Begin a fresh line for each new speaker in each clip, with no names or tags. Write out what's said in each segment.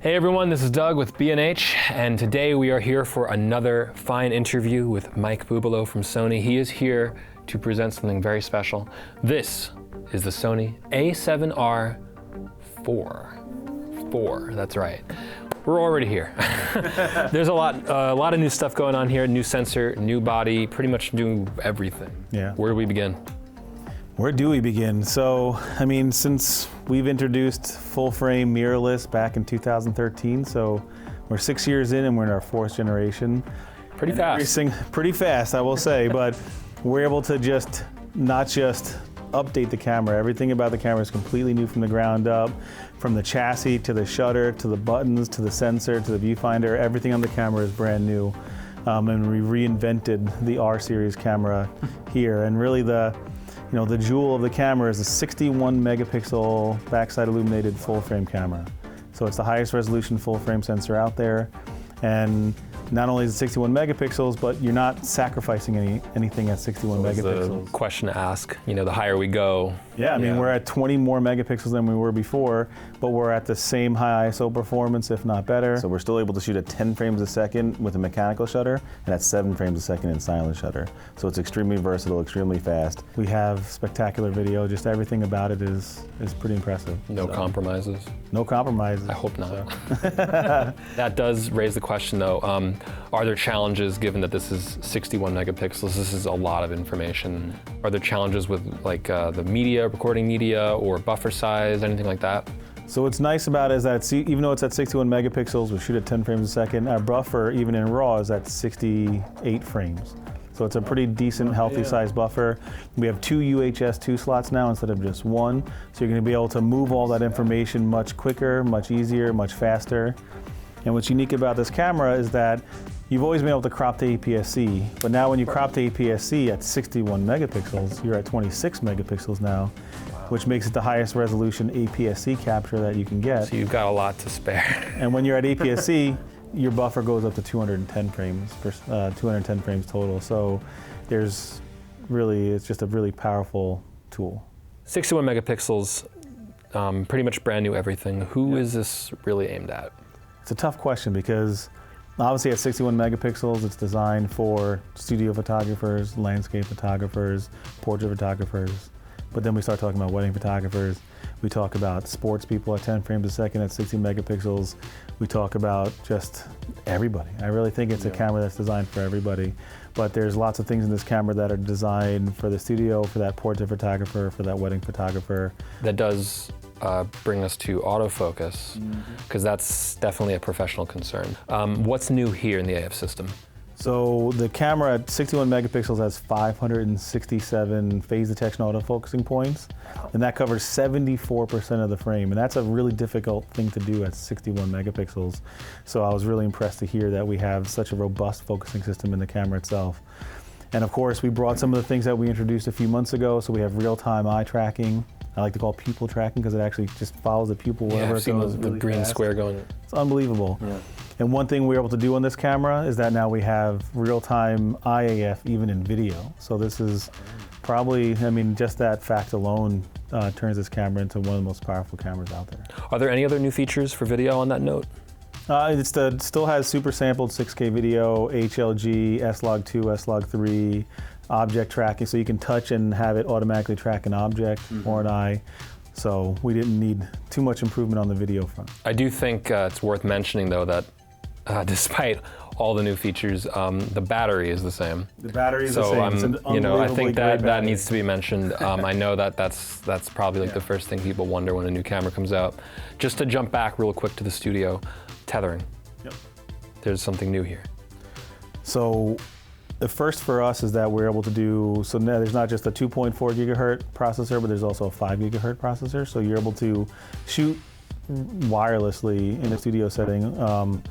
Hey everyone, this is Doug with B&H, and today we are here for another fine interview with Mike Bubolo from Sony. He is here to present something very special. This is the Sony A7R 4. That's right. We're already here. There's a lot of new stuff going on here. New sensor, new body, pretty much new everything.
Yeah.
Where do we begin?
Where do we begin? So, I mean, since we've introduced full frame mirrorless back in 2013, so we're 6 years in and we're in our 4th generation.
Pretty fast.
Pretty fast, I will say, but we're able to not just update the camera. Everything about the camera is completely new from the ground up, from the chassis to the shutter, to the buttons, to the sensor, to the viewfinder. Everything on the camera is brand new. And we reinvented the R series camera here. And really the jewel of the camera is a 61 megapixel backside illuminated full frame camera. So it's the highest resolution full frame sensor out there. And not only is it 61 megapixels, but you're not sacrificing anything at 61 megapixels.
The question to ask, the higher we go.
Yeah, I mean, we're at 20 more megapixels than we were before, but we're at the same high ISO performance, if not better. So we're still able to shoot at 10 frames a second with a mechanical shutter, and at 7 frames a second in silent shutter. So it's extremely versatile, extremely fast. We have spectacular video, just everything about it is pretty impressive.
No compromises?
No compromises.
I hope not. That does raise the question though, are there challenges given that this is 61 megapixels, this is a lot of information. Are there challenges with like the media, recording media, or buffer size, anything like that?
So what's nice about it is that even though it's at 61 megapixels, we shoot at 10 frames a second, our buffer, even in RAW, is at 68 frames. So it's a pretty decent, healthy size buffer. We have 2 UHS-II slots now instead of just 1. So you're gonna be able to move all that information much quicker, much easier, much faster. And what's unique about this camera is that you've always been able to crop to APS-C, but now when you crop to APS-C at 61 megapixels, you're at 26 megapixels now, which makes it the highest resolution APS-C capture that you can get.
So you've got a lot to spare.
And when you're at APS-C, your buffer goes up to 210 frames, 210 frames total. So it's just a really powerful tool.
61 megapixels, pretty much brand new everything. Who is this really aimed at?
It's a tough question because obviously at 61 megapixels, it's designed for studio photographers, landscape photographers, portrait photographers. But then we start talking about wedding photographers. We talk about sports people at 10 frames a second at 60 megapixels. We talk about just everybody. I really think it's a camera that's designed for everybody. But there's lots of things in this camera that are designed for the studio, for that portrait photographer, for that wedding photographer.
That does bring us to autofocus, because that's definitely a professional concern. What's new here in the AF system?
So the camera at 61 megapixels has 567 phase detection autofocusing points, and that covers 74% of the frame, and that's a really difficult thing to do at 61 megapixels. So I was really impressed to hear that we have such a robust focusing system in the camera itself. And of course, we brought some of the things that we introduced a few months ago, so we have real-time eye tracking. I like to call pupil tracking because it actually just follows the pupil wherever it goes.
The
really
green
fast.
square going.
It's unbelievable.
Yeah.
And one thing we're able to do on this camera is that now we have real-time IAF even in video. So this is probably, just that fact alone turns this camera into one of the most powerful cameras out there.
Are there any other new features for video on that note?
It still has super sampled 6K video, HLG S-Log2, S-Log3, object tracking, so you can touch and have it automatically track an object or an eye. So we didn't need too much improvement on the video front.
I do think it's worth mentioning though that despite all the new features, the battery is the same.
The battery is the same. It's an
I think that
battery.
needs to be mentioned. I know that's probably like the first thing people wonder when a new camera comes out. Just to jump back real quick to the studio, tethering.
Yep.
There's something new here.
So the first for us is that we're able to do, so now there's not just a 2.4 gigahertz processor, but there's also a 5 gigahertz processor. So you're able to shoot wirelessly in a studio setting.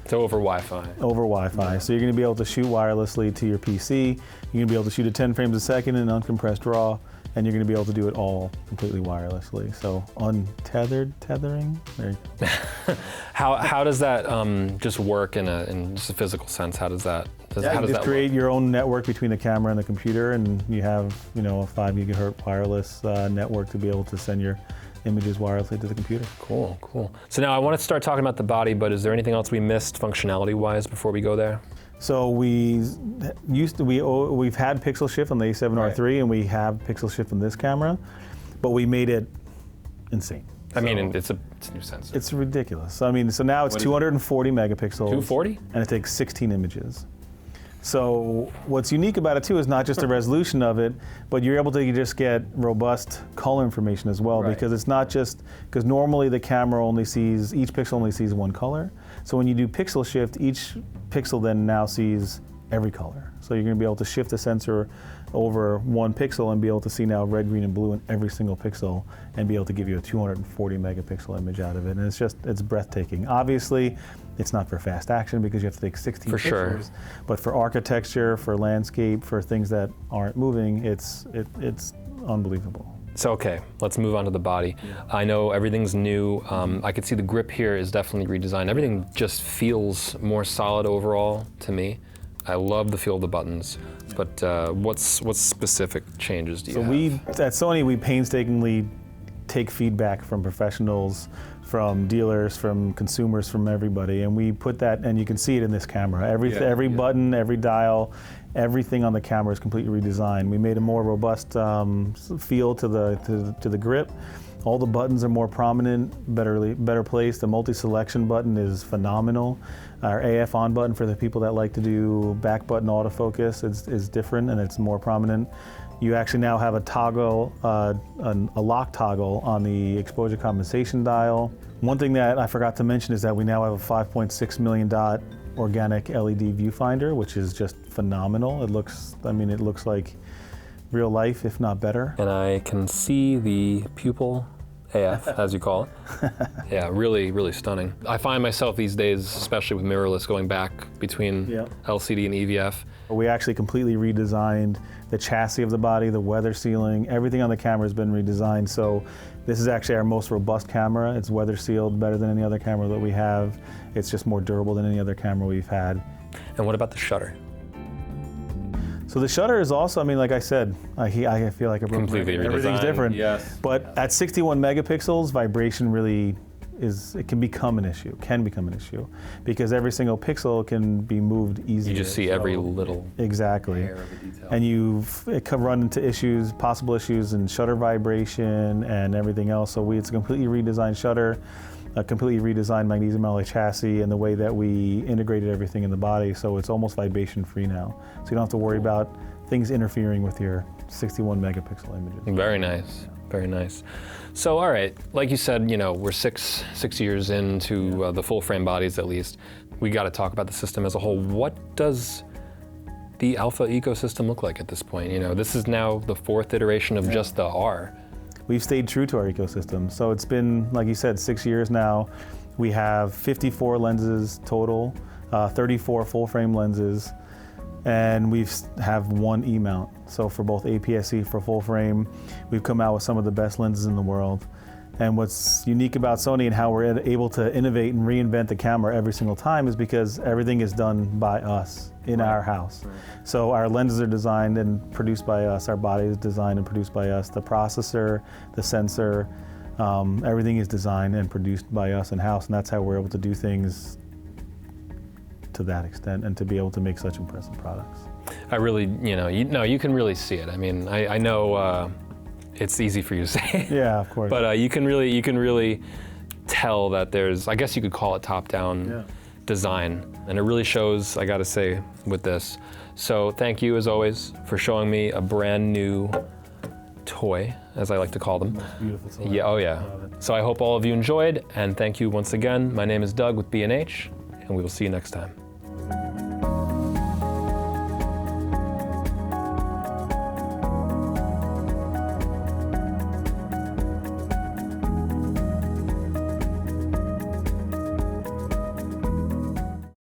So over Wi-Fi.
Over Wi-Fi. Yeah. So you're going to be able to shoot wirelessly to your PC. You're going to be able to shoot at 10 frames a second in uncompressed RAW, and you're going to be able to do it all completely wirelessly. So untethered tethering. There you go.
How does that just work in just a physical sense? How does that? How does
you
that
create
work?
your own network between the camera and the computer, and you have a 5 gigahertz wireless network to be able to send your images wirelessly to the computer.
Cool, cool. So now I want to start talking about the body, but is there anything else we missed functionality-wise before we go there?
So we've had pixel shift on the A7R3,
Right.
and we have pixel shift on this camera, but we made it insane.
I mean, it's a new sensor.
It's ridiculous. I mean, so now it's 240 megapixels.
240?
And it takes 16 images. So what's unique about it too is not just the resolution of it, but you're able to just get robust color information as well,
Right.
because it's not just, because normally the camera only sees, each pixel only sees one color. So when you do pixel shift, each pixel then now sees every color. So you're going to be able to shift the sensor over one pixel and be able to see now red, green, and blue in every single pixel and be able to give you a 240 megapixel image out of it. And it's breathtaking. Obviously, it's not for fast action because you have to take 16
For
pixels.
sure.
But for architecture, for landscape, for things that aren't moving, it's unbelievable.
So okay, let's move on to the body. I know everything's new. I could see the grip here is definitely redesigned. Everything just feels more solid overall to me. I love the feel of the buttons, but what specific changes do you have?
So at Sony, we painstakingly take feedback from professionals, from dealers, from consumers, from everybody, and we put that, and you can see it in this camera. Every button, every dial, everything on the camera is completely redesigned. We made a more robust feel to the grip. All the buttons are more prominent, better placed. The multi-selection button is phenomenal. Our AF on button for the people that like to do back button autofocus is different and it's more prominent. You actually now have a toggle, a lock toggle on the exposure compensation dial. One thing that I forgot to mention is that we now have a 5.6 million dot organic LED viewfinder, which is just phenomenal. It looks like real life, if not better.
And I can see the pupil AF, as you call it. Yeah, really, really stunning. I find myself these days, especially with mirrorless, going back between LCD and EVF.
We actually completely redesigned the chassis of the body, the weather sealing, everything on the camera has been redesigned. So this is actually our most robust camera. It's weather sealed better than any other camera that we have. It's just more durable than any other camera we've had.
And what about the shutter?
So the shutter is also, I mean, like I said, I feel like a
completely redesigned.
Everything's different.
Yes.
But at 61 megapixels, vibration really can become an issue, because every single pixel can be moved easily.
You just see every little
exactly,
hair of a detail.
And it can run into possible issues in shutter vibration and everything else. So it's a completely redesigned shutter, a completely redesigned magnesium alloy chassis, and the way that we integrated everything in the body, so it's almost vibration free now. So you don't have to worry about things interfering with your 61 megapixel images.
Very nice, very nice. So all right, like you said, we're six years into the full frame bodies at least. We got to talk about the system as a whole. What does the Alpha ecosystem look like at this point? This is now the 4th iteration of just the R.
We've stayed true to our ecosystem. So it's been, like you said, 6 years now. We have 54 lenses total, 34 full frame lenses, and we have one E-mount. So for both APS-C, for full frame, we've come out with some of the best lenses in the world. And what's unique about Sony and how we're able to innovate and reinvent the camera every single time is because everything is done by us in our house. Right. So our lenses are designed and produced by us, our body is designed and produced by us, the processor, the sensor, everything is designed and produced by us in-house, and that's how we're able to do things to that extent and to be able to make such impressive products.
I really, you can really see it. I mean, I know it's easy for you to say.
Yeah, of course.
But you can really tell that there's, I guess you could call it top-down design. And it really shows, I gotta say, with this. So thank you, as always, for showing me a brand new toy, as I like to call them.
Most beautiful toy.
Yeah, oh yeah. So I hope all of you enjoyed, and thank you once again. My name is Doug with B&H, and we will see you next time.